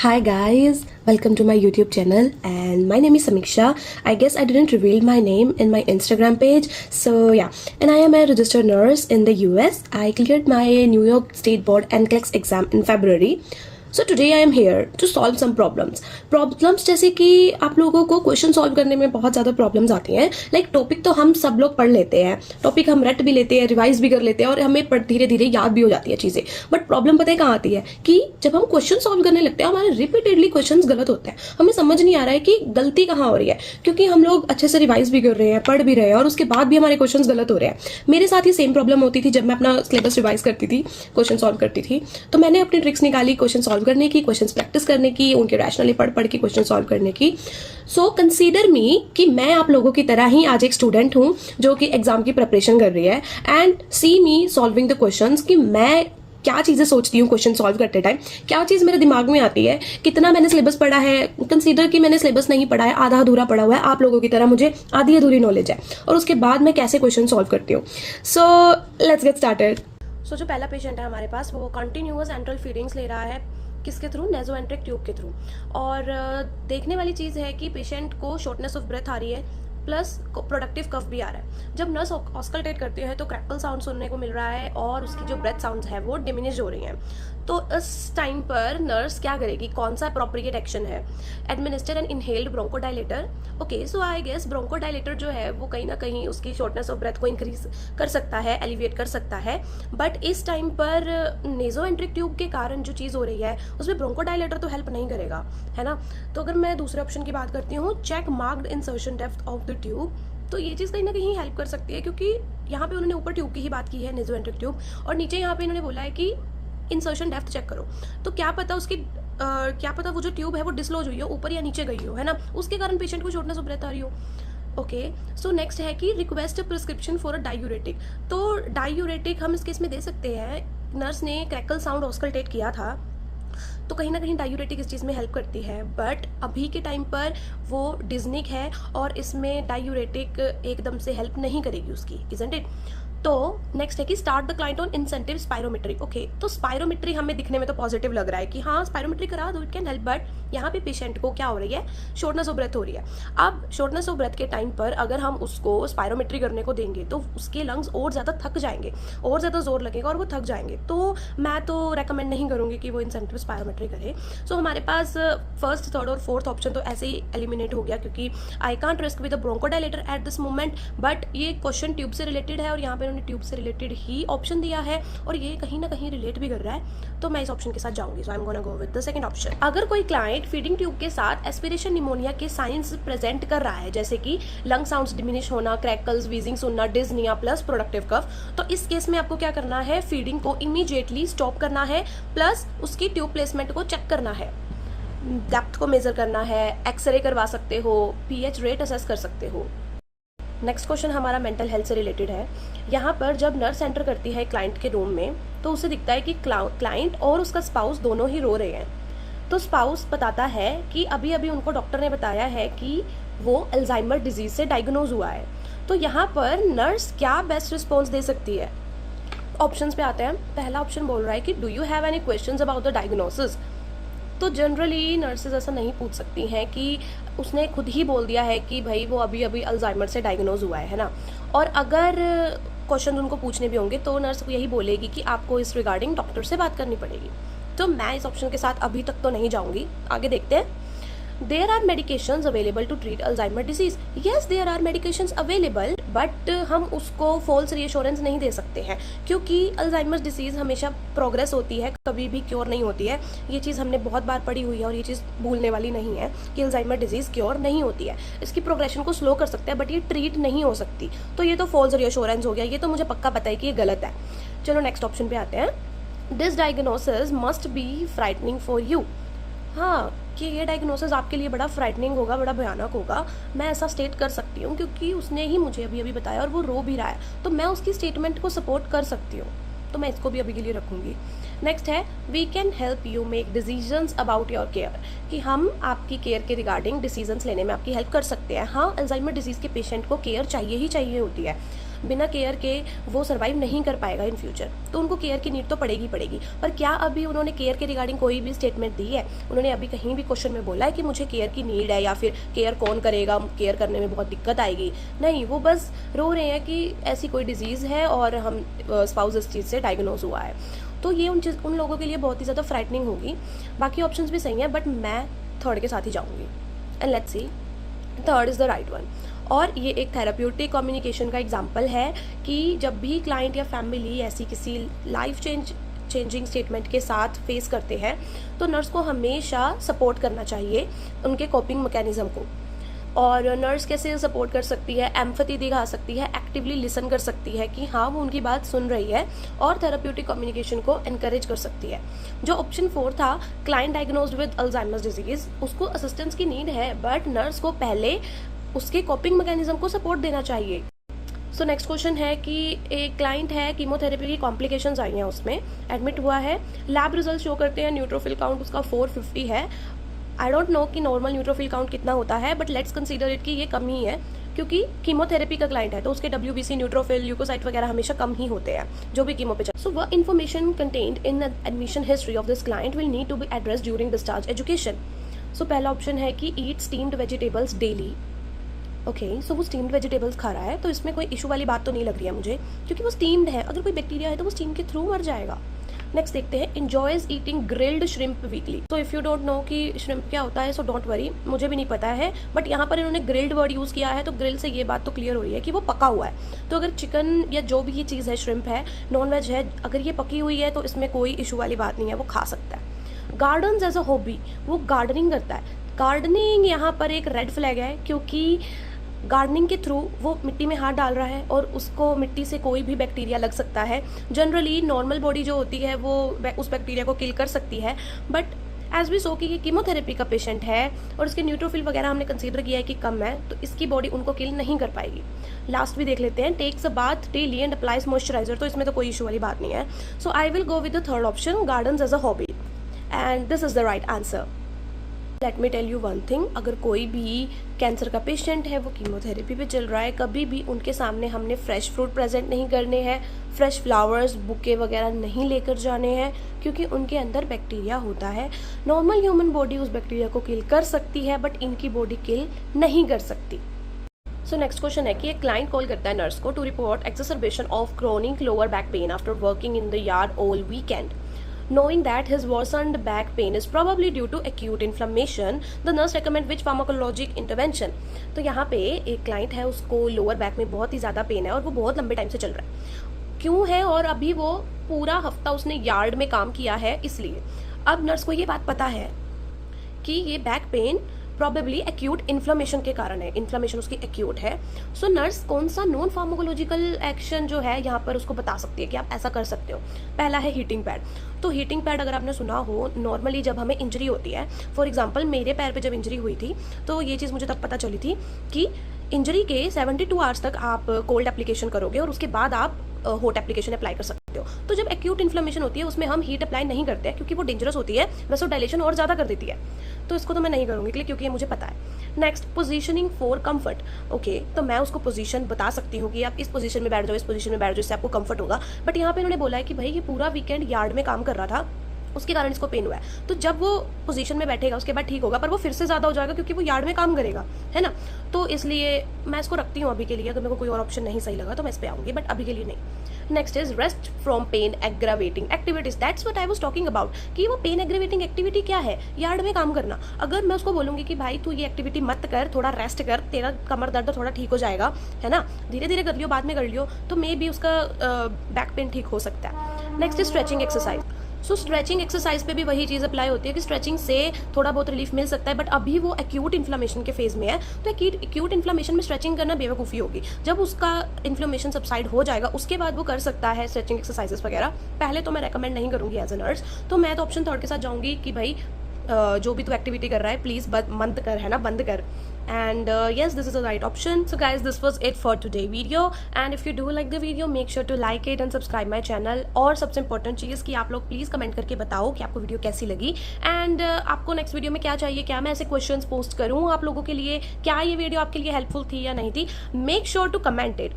Hi guys, welcome to my YouTube channel and my name is Samiksha. I guess I didn't reveal my name in my Instagram page. So yeah, and I am a registered nurse in the US. I cleared my New York State Board NCLEX exam in February. So today I am here to solve some problems जैसे कि आप लोगों को question solve करने में बहुत ज़्यादा problems आती हैं. लाइक टॉपिक तो हम सब लोग पढ़ लेते हैं, टॉपिक हम रट भी लेते हैं, रिवाइज भी कर लेते हैं और हमें धीरे धीरे याद भी हो जाती है चीज़ें. बट प्रॉब्लम पता है कहाँ आती है कि जब हम क्वेश्चन सॉल्व करने लगते हैं हमारे रिपीटेडली क्वेश्चन गलत होते हैं. हमें समझ नहीं आ रहा है कि गलती कहाँ हो रही है, क्योंकि हम लोग अच्छे से रिवाइज भी कर रहे हैं, पढ़ भी रहे हैं और उसके बाद भी हमारे क्वेश्चन गलत हो रहे हैं. मेरे साथ ये सेम प्रॉब्लम होती थी जब मैं अपना सिलेबस रिवाइज करती थी, क्वेश्चन सॉल्व करती थी. तो मैंने अपनी ट्रिक्स निकाली क्वेश्चन सॉल्व करने की, क्वेश्चन प्रैक्टिस करने की, उनके रैशनली पढ़ के क्वेश्चन सॉल्व करने की. सो कंसीडर मी कि मैं आप लोगों की तरह ही आज एक स्टूडेंट हूं जो कि एग्जाम की प्रिपरेशन कर रही है. And see me solving the questions कि मैं क्या चीज़ें सोचती हूँ क्वेश्चन सॉल्व करते टाइम, क्या चीज़ मेरे दिमाग में आती है, कितना मैंने सिलेबस पढ़ा है. कंसीडर कि मैंने सिलेबस नहीं पढ़ा है, आधा अधूरा पढ़ा हुआ है, आप लोगों की तरह मुझे आधी अधूरी नॉलेज है और उसके बाद मैं कैसे क्वेश्चन सॉल्व करती हूँ. So let's get started. So जो पहला पेशेंट है हमारे पास वो कंटिन्यूअस एंट्रल फीडिंग्स ले रहा है. किसके थ्रू? नेजोएंट्रिक ट्यूब के थ्रू. और देखने वाली चीज़ है कि पेशेंट को शॉर्टनेस ऑफ ब्रेथ आ रही है प्लस प्रोडक्टिव कफ भी आ रहा है. जब नर्स ऑस्कल्टेट करती है तो क्रैकल साउंड सुनने को मिल रहा है और उसकी जो ब्रेथ साउंड्स है वो डिमिनिश हो रही हैं. तो इस टाइम पर नर्स क्या करेगी, कौन सा अप्रोप्रिएट एक्शन है? Administer an inhaled bronchodilator. Okay, so I guess bronchodilator जो है वो कहीं ना कहीं उसकी शॉर्टनेस ऑफ ब्रेथ को इंक्रीज कर सकता है, एलिविएट कर सकता है. बट इस टाइम पर नेजोएंट्रिक ट्यूब के कारण जो चीज़ हो रही है उसमें ब्रोंकोडाइलेटर तो हेल्प नहीं करेगा, है ना. तो अगर मैं दूसरे ऑप्शन की बात करती हूँ, check marked insertion depth of the tube, तो ये चीज़ कहीं ना कहीं हेल्प कर सकती है, क्योंकि यहाँ पे उन्होंने ऊपर ट्यूब की ही बात की है, नेजोएंट्रिक ट्यूब, और नीचे यहाँ पे इन्होंने बोला है कि इंसर्शन डेप्थ चेक करो. तो क्या पता उसकी क्या पता वो जो ट्यूब है वो डिसलॉज हुई हो, ऊपर या नीचे गई हो, है ना, उसके कारण पेशेंट को शॉर्टनेस ऑफ ब्रेथ आ रही हो. ओके, सो नेक्स्ट है कि request prescription for a diuretic. तो डायूरेटिक हम इस केस में दे सकते हैं. नर्स ने क्रैकल साउंड ऑस्कल्टेट किया था तो कहीं ना कहीं डायूरेटिक इस चीज़ में हेल्प करती है. बट अभी के टाइम पर वो डिज्निक है और इसमें डायूरेटिक एकदम से हेल्प नहीं करेगी उसकी, इजंट इट. तो नेक्स्ट है कि start the client on incentive spirometry. Okay, तो स्पायरोमेट्री हमें दिखने में तो पॉजिटिव लग रहा है कि हाँ स्पायरोमेट्री करा दो, इट कैन हेल्प. बट यहाँ पे पेशेंट को क्या हो रही है, शॉर्टनेस ऑफ ब्रेथ हो रही है. अब शॉर्टनेस ऑफ ब्रेथ के टाइम पर अगर हम उसको स्पायरोमेट्री करने को देंगे तो उसके लंग्स और ज़्यादा थक जाएंगे, और ज़्यादा जोर लगेगा और वो थक जाएंगे. तो मैं तो रेकमेंड नहीं करूँगी कि वो इंसेंटिव स्पायरोमेट्री करे. सो हमारे पास फर्स्ट, थर्ड और फोर्थ ऑप्शन तो ऐसे ही एलिमिनेट हो गया, क्योंकि I can't risk with a bronchodilator at this moment. But ये क्वेश्चन ट्यूब से रिलेटेड है और यहाँ पे उन्होंने ट्यूब से रिलेटेड ही ऑप्शन दिया है और ये कहीं ना कहीं रिलेट भी कर रहा है, तो मैं इस ऑप्शन के साथ जाऊंगी. So I am gonna go with the second option. अगर कोई क्लाइंट फीडिंग ट्यूब के साथ एस्पिरेशन निमोनिया के साइंस प्रेजेंट कर रहा है, जैसे कि लंग साउंड्स डिमिनिश होना, क्रैकल्स, वीजिंग सुनना, डिज्निया प्लस प्रोडक्टिव कफ, तो इस केस में आपको क्या करना है, फीडिंग को इमीडिएटली स्टॉप करना है प्लस उसकी ट्यूब प्लेसमेंट को चेक करना है, डेप्थ को मेजर करना है, एक्सरे करवा सकते हो, पीएच रेट असेस कर सकते हो. नेक्स्ट क्वेश्चन हमारा मेंटल हेल्थ से रिलेटेड है. यहाँ पर जब नर्स एंटर करती है क्लाइंट के रूम में तो उसे दिखता है कि क्लाइंट और उसका स्पाउस दोनों ही रो रहे हैं. तो स्पाउस बताता है कि अभी अभी उनको डॉक्टर ने बताया है कि वो अल्जाइमर डिजीज से डायग्नोज हुआ है. तो यहाँ पर नर्स क्या बेस्ट रिस्पॉन्स दे सकती है? ऑप्शंस पे आते हैं. पहला ऑप्शन बोल रहा है कि do you have any questions about the diagnosis. तो जनरली नर्सेज ऐसा नहीं पूछ सकती हैं कि उसने खुद ही बोल दिया है कि भाई वो अभी अभी अल्जाइमर से डायग्नोज हुआ है ना. और अगर क्वेश्चन उनको पूछने भी होंगे तो नर्स यही बोलेगी कि आपको इस रिगार्डिंग डॉक्टर से बात करनी पड़ेगी. तो मैं इस ऑप्शन के साथ अभी तक तो नहीं जाऊंगी, आगे देखते हैं. There are medications available to treat Alzheimer disease. Yes, there are medications available, but हम उसको false reassurance नहीं दे सकते हैं, क्योंकि अल्जाइमर डिजीज़ हमेशा प्रोग्रेस होती है, कभी भी क्योर नहीं होती है. ये चीज़ हमने बहुत बार पढ़ी हुई है और ये चीज़ भूलने वाली नहीं है कि अल्जाइमर डिजीज़ क्योर नहीं होती है. इसकी प्रोग्रेशन को स्लो कर सकते हैं बट ये ट्रीट नहीं हो सकती. तो ये तो फॉल्स रियश्योरेंस हो गया, ये तो मुझे पक्का पता है कि ये गलत है. चलो नेक्स्ट ऑप्शन पे आते हैं. This diagnosis must be frightening for you. हाँ, कि ये डायग्नोसिस आपके लिए बड़ा फ्राइटनिंग होगा, बड़ा भयानक होगा, मैं ऐसा स्टेट कर सकती हूँ, क्योंकि उसने ही मुझे अभी अभी बताया और वो रो भी रहा है, तो मैं उसकी स्टेटमेंट को सपोर्ट कर सकती हूँ. तो मैं इसको भी अभी के लिए रखूँगी. नेक्स्ट है we can help you make decisions about your care, कि हम आपकी केयर के रिगार्डिंग डिसीजंस लेने में आपकी हेल्प कर सकते हैं. हाँ, अल्जाइमर डिजीज़ के पेशेंट को केयर चाहिए ही चाहिए होती है. बिना केयर के वो सर्वाइव नहीं कर पाएगा इन फ्यूचर, तो उनको केयर की नीड तो पड़ेगी पड़ेगी। पर क्या अभी उन्होंने केयर के रिगार्डिंग कोई भी स्टेटमेंट दी है? उन्होंने अभी कहीं भी क्वेश्चन में बोला है कि मुझे केयर की नीड है या फिर केयर कौन करेगा, केयर करने में बहुत दिक्कत आएगी? नहीं, वो बस रो रहे हैं कि ऐसी कोई डिजीज़ है और हम स्पाउस इस चीज़ से डायग्नोज हुआ है। तो ये उन लोगों के लिए बहुत ही ज़्यादा फ्राइटनिंग होगी। बाकी ऑप्शंस भी सही हैं, बट मैं थर्ड के साथ ही जाऊँगी। And let's see, third is the right one. और ये एक थेराप्यूटिक कम्युनिकेशन का एग्जाम्पल है कि जब भी क्लाइंट या फैमिली ऐसी किसी लाइफ चेंजिंग स्टेटमेंट के साथ फेस करते हैं, तो नर्स को हमेशा सपोर्ट करना चाहिए उनके कोपिंग मैकेनिज्म को। और नर्स कैसे सपोर्ट कर सकती है? एम्पैथी दिखा सकती है, एक्टिवली लिसन कर सकती है कि हाँ वो उनकी बात सुन रही है, और थेराप्यूटिक कम्युनिकेशन को एनकरेज कर सकती है। जो ऑप्शन 4 था, client diagnosed with Alzheimer's disease, उसको असिस्टेंस की नीड है, बट नर्स को पहले उसके कोपिंग मैकेनिज्म को सपोर्ट देना चाहिए। सो नेक्स्ट क्वेश्चन है कि एक क्लाइंट है, कीमोथेरेपी की कॉम्प्लिकेशंस आई हैं, उसमें एडमिट हुआ है, लैब रिजल्ट शो करते हैं न्यूट्रोफिल काउंट उसका 450 है। आई डोंट नो कि नॉर्मल न्यूट्रोफिल काउंट कितना होता है, बट लेट्स कंसीडर इट कि ये कम ही है, क्योंकि कीमोथेरेपी का क्लाइंट है तो उसके WBC, न्यूट्रोफिल, ल्यूकोसाइट वगैरह हमेशा कम ही होते हैं जो भी कीमो पे चल। सो वह information contained in admission history of this client will need to be address during discharge education. So पहला ऑप्शन है कि eat steamed vegetables daily. Okay, so वो स्टीम्ड वेजिटेबल्स खा रहा है, तो इसमें कोई इशू वाली बात तो नहीं लग रही है मुझे, क्योंकि वो स्टीम्ड है। अगर कोई बैक्टीरिया है तो वो स्टीम के थ्रू मर जाएगा। नेक्स्ट देखते हैं, enjoys eating grilled shrimp weekly। तो इफ़ यू डोंट नो कि shrimp क्या होता है, सो डोंट वरी, मुझे भी नहीं पता है, बट यहाँ पर इन्होंने ग्रिल्ड वर्ड यूज़ किया है, तो ग्रिल से ये बात तो क्लियर हो रही है कि वो पका हुआ है। तो अगर चिकन या जो भी ये चीज़ है, श्रिम्प है, नॉन वेज है, अगर ये पकी हुई है तो इसमें कोई इशू वाली बात नहीं है, वो खा सकता है। गार्डन्स एज अ हॉबी, वो गार्डनिंग करता है। गार्डनिंग यहाँ पर एक रेड फ्लैग है, क्योंकि गार्डनिंग के थ्रू वो मिट्टी में हाथ डाल रहा है और उसको मिट्टी से कोई भी बैक्टीरिया लग सकता है। जनरली नॉर्मल बॉडी जो होती है वो उस बैक्टीरिया को किल कर सकती है, बट एज वी सो कि ये कीमोथेरेपी का पेशेंट है और इसके न्यूट्रोफिल वगैरह हमने कंसीडर किया है कि कम है, तो इसकी बॉडी उनको किल नहीं कर पाएगी। लास्ट भी देख लेते हैं, takes a bath daily and applies moisturiser, तो इसमें तो कोई इशू वाली बात नहीं है। So I will go with the third option, gardens as a hobby, and this is the right answer. Let me tell you one thing, अगर कोई भी कैंसर का पेशेंट है, वो कीमोथेरेपी पे चल रहा है, कभी भी उनके सामने हमने फ्रेश फ्रूट प्रेजेंट नहीं करने हैं, फ्रेश फ्लावर्स, बुके वगैरह नहीं लेकर जाने हैं, क्योंकि उनके अंदर बैक्टीरिया होता है। नॉर्मल ह्यूमन बॉडी उस बैक्टीरिया को किल कर सकती है, बट इनकी बॉडी किल नहीं कर सकती। सो नेक्स्ट क्वेश्चन है कि एक क्लाइंट कॉल करता है नर्स को to report exacerbation of chronic lower back pain after working in the yard all weekend. Knowing that his worsened back pain is probably due to acute inflammation, the nurse recommend which pharmacologic intervention। तो यहाँ पे एक client है, उसको lower back में बहुत ही ज़्यादा pen है और वो बहुत लंबे टाइम से चल रहा है। क्यों है? और अभी वो पूरा हफ्ता उसने यार्ड में काम किया है, इसलिए अब नर्स को ये बात पता है कि ये back pain probably acute inflammation के कारण है, इन्फ्लेमेशन उसकी एक्यूट है। सो नर्स कौन सा नॉन फार्माकोलॉजिकल एक्शन जो है यहाँ पर उसको बता सकती है कि आप ऐसा कर सकते हो। पहला है हीटिंग पैड। तो हीटिंग पैड अगर आपने सुना हो, नॉर्मली जब हमें इंजरी होती है, फॉर एग्जांपल मेरे पैर पे जब इंजरी हुई थी, तो ये चीज़ मुझे तब पता चली थी कि इंजरी के 72 आवर्स तक आप कोल्ड एप्लीकेशन करोगे और उसके बाद आप हॉट एप्लीकेशन अप्लाई कर सकते हो। तो जब एक्यूट इन्फ्लेमेशन होती है उसमें हम हीट अप्लाई नहीं करते हैं, क्योंकि वो डेंजरस होती है, वैसोडाइलेशन और ज़्यादा कर देती है। तो इसको तो मैं नहीं करूँगी, क्योंकि ये मुझे पता है। Next, positioning for comfort. Okay, तो मैं उसको पोजीशन बता सकती हूँ कि आप इस पोजीशन में बैठ जाओ, इस पोजीशन में बैठ जाओ, इससे आपको कंफर्ट होगा। बट यहाँ पे इन्होंने बोला है कि भाई ये पूरा वीकेंड यार्ड में काम कर रहा था, उसके कारण इसको पेन हुआ है। तो जब वो पोजीशन में बैठेगा उसके बाद ठीक होगा, पर वो फिर से ज़्यादा हो जाएगा क्योंकि वो यार्ड में काम करेगा, है ना। तो इसलिए मैं इसको रखती हूँ अभी के लिए। अगर मेरे को कोई और ऑप्शन नहीं सही लगा तो मैं इस पर आऊँगी, बट अभी के लिए नहीं। Next is rest from pain aggravating activities. That's what I was talking about, कि वो पेन एग्रावेटिंग एक्टिविटी क्या है? यार्ड में काम करना। अगर मैं उसको बोलूँगी कि भाई तू ये एक्टिविटी मत कर, थोड़ा रेस्ट कर, तेरा कमर दर्द थोड़ा ठीक हो जाएगा, है ना, धीरे धीरे कर लियो, बाद में कर लियो, तो मे बी उसका बैक पेन ठीक हो सकता है। Next is stretching exercise. So stretching exercise पे भी वही चीज़ अप्लाई होती है कि स्ट्रेचिंग से थोड़ा बहुत रिलीफ मिल सकता है, बट अभी वो एक्यूट इन्फ्लेमेशन के फेज में है, तो एक्यूट इन्फ्लेमेशन में स्ट्रेचिंग करना बेवकूफ़ी होगी। जब उसका इन्फ्लेमेशन सबसाइड हो जाएगा उसके बाद वो कर सकता है स्ट्रेचिंग एक्सरसाइजेस वगैरह। पहले तो मैं रेकमेंड नहीं करूँगी एज अ नर्स। तो मैं तो ऑप्शन थर्ड के साथ जाऊँगी कि भाई जो भी तू एक्टिविटी कर रहा है प्लीज़ बंद कर, है ना, बंद कर। And yes, this is the right option. So guys, this was it for today video, and if you do like the video, make sure to like it and subscribe my channel। और सबसे important चीज़ कि आप लोग please comment करके बताओ कि आपको video कैसी लगी, एंड आपको नेक्स्ट वीडियो में क्या चाहिए, क्या मैं ऐसे क्वेश्चंस पोस्ट करूँ आप लोगों के लिए, क्या ये वीडियो आपके लिए हेल्पफुल थी या नहीं थी। Make sure to comment it.